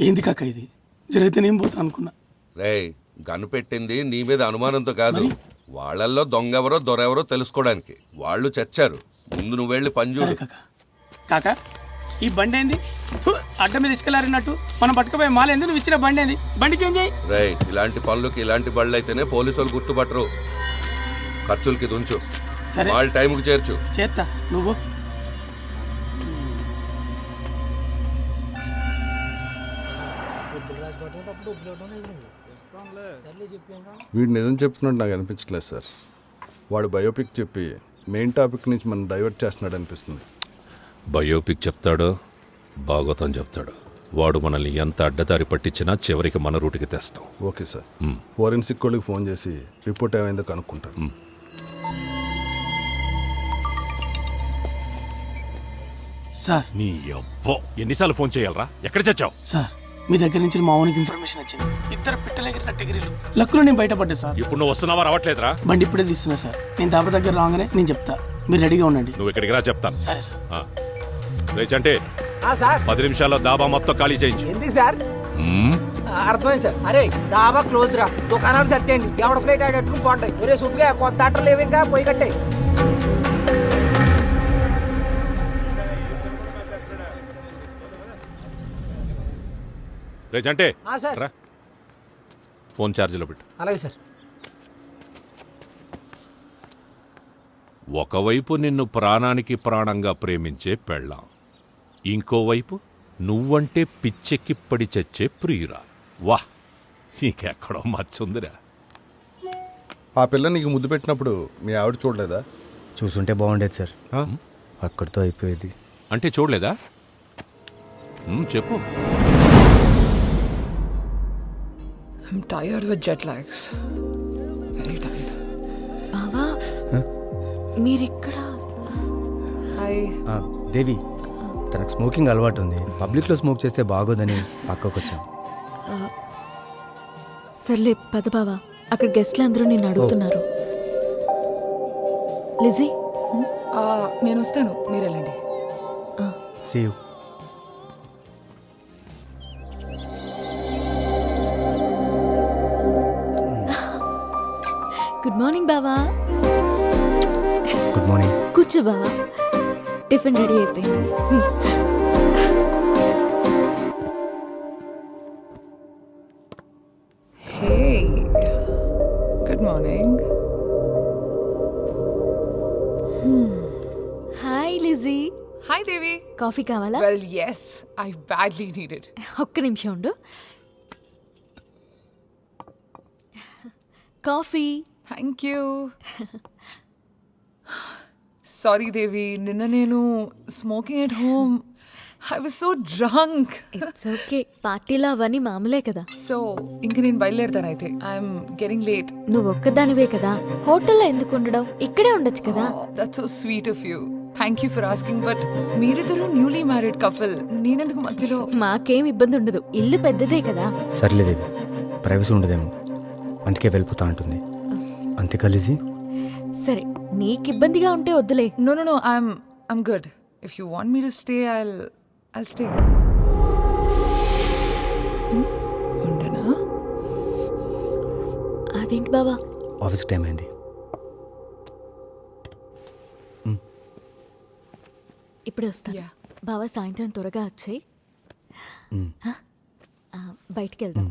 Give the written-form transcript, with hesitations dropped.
ఏంది కాక ఇది జరిగితే నేను పోతా అనుకున్నా. రేయ్ గన్ను పెట్టింది నీ మీద అనుమానంతో కాదు, వాళ్ళల్లో దొంగెవరో దొరెవరో తెలుసుకోవడానికి. వాళ్ళు చచ్చారు, ముందు నువ్వు వెళ్ళి పని సరే చూడు. కాక ఈ బండి ఏంది అడ్డ మీద ఇసుకలారినట్టు మనం పట్టుకుపోయే మాల ఏంది, నువ్వు ఇచ్చిన బండి ఏంది? బండి చేంజ్ అయ్యి. రేయ్ ఇలాంటి పనులకి ఇలాంటి బళ్ళు అయితేనే పోలీసు వాళ్ళు గుర్తుపట్టరు. ఖర్చులకి దుంచు, సరే వాళ్ళ టైంకి చేర్చు. చేస్తా నువ్వు. వీడు నిజం చెప్తున్నట్టు నాకు అనిపించట్లేదు సార్. వాడు బయోపిక్ చెప్పి మెయిన్ టాపిక్ నుంచి మనం డైవర్ట్ చేస్తున్నాడు అనిపిస్తుంది. బయోపిక్ చెప్తాడో భాగవతం చెప్తాడు, వాడు మనల్ని ఎంత అడ్డదారి పట్టించినా చివరికి మన రూటుకి తెస్తాం. ఓకే సార్, ఫోరెన్సిక్ వాళ్ళకి ఫోన్ చేసి రిపోర్ట్ ఏమైందో కనుక్కుంటాను. సార్ నీ అబ్బో ఎన్నిసార్లు ఫోన్ చేయాలరా? ఎక్కడ చచ్చావు? సార్ మీ దగ్గర నుంచి మా ఓనికి ఇన్ఫర్మేషన్ వచ్చింది. ఇద్దరు పిట్టలెగిరిన టెగిరీలు లక్కులో నేను బయటపడ్డా సార్. ఇప్పుడు నువ్వు వస్తున్నావా రావట్లేదురా? బండి ఇప్పుడే తీస్తున్నా సార్. నేను దాబా దగ్గర రాగానే నేను చెప్తా, మీరు రెడీగా ఉండండి. నువ్వు ఇక్కడికి రా చెప్తాను. సరే సార్. రేచంటే 10 నిమిషాల్లో దాబా మొత్తం ఖాళీ చేయించు. ఎందుకు సార్? అర్థమైంది సార్. అరే డాబా క్లోజ్ రా, దుకాణాలు సత్యండి, ఎవడ ప్లేట్ ఆడట్టుకుని పోంటాయి. ఒరే సూపుగా కొత్త ఆటలు లేవు, ఇంకా పోయి కట్టాయి. రేచంటే సార్. రా, ఫోన్ ఛార్జీలో పెట్టు. అలాగే సార్. ఒకవైపు నిన్ను ప్రాణానికి ప్రాణంగా ప్రేమించే పెళ్ళాం, ఇంకోవైపు నువ్వంటే పిచ్చెక్కి పడి చచ్చే ప్రియురా. వాహ్, ఇంకెక్కడో మచ్చుందిరా. ఆ పిల్ల నీకు ముద్దు పెట్టినప్పుడు మీ ఆవిడ చూడలేదా? చూసుంటే బాగుండేది సార్, అక్కడితో అయిపోయేది. అంటే చూడలేదా? చెప్పు. I'm tired with jet lags. Very tired. బావా మీరిక్కడ? హాయ్. దేవి, తనకు స్మోకింగ్ అలవాటు ఉంది. పబ్లిక్లో స్మోక్ చేస్తే బాగోదని పక్కకు వచ్చాం. సర్లే పద బావా, అక్కడ గెస్ట్లు అందరూ నిన్ను అడుగుతున్నారు. లిజీ నేను వస్తాను, మీరు వెళ్ళండి. See you. గుడ్ మార్నింగ్ బావా. Good morning. కూర్చో బావా, టిఫిన్ రెడీ అయిపోయింది. Hey. Good morning. Hi Lizzie. Hi Devi. Coffee కావాలా? Well, yes, I badly need it. ఒక్క నిమిషం ఉండు. Coffee. Thank you. Sorry Devi, నిన్న నేను smoking at home. I was so drunk. It's okay, పార్టీలో అవన్నీ మామూలే కదా. So, ఇంక నేను బయలుదేరుతాను అయితే. I'm getting late. నువ్వు ఒక్కదానివే కదా, హోటల్లో ఎందుకు ఉండడం, ఇక్కడే ఉండొచ్చు కదా. That's so sweet of you. Thank you for asking, but మీరిద్దరూ న్యూలీ మ్యారీడ్ కపుల్, నేనెందుకు మధ్యలో? మాకేం ఇబ్బంది ఉండదు, ఇల్లు పెద్దదే కదా. సర్లే దేవి, ప్రైవసీ ఉండదేమో, అందుకే వెళ్ళిపోతా అంటుంది. అంతే కలిసి. సరే, నీకు ఇబ్బందిగా ఉంటే వద్దులే. No, I'm good. If you want me to stay, I'll stay. ఉండనా? అదేంటి బావా? ఆఫీస్ టైం అయింది. ఇప్పుడే వస్తా. Yeah. బావా సాయంత్రం త్వరగా వచ్చేయి, బయటికి వెళ్దాం.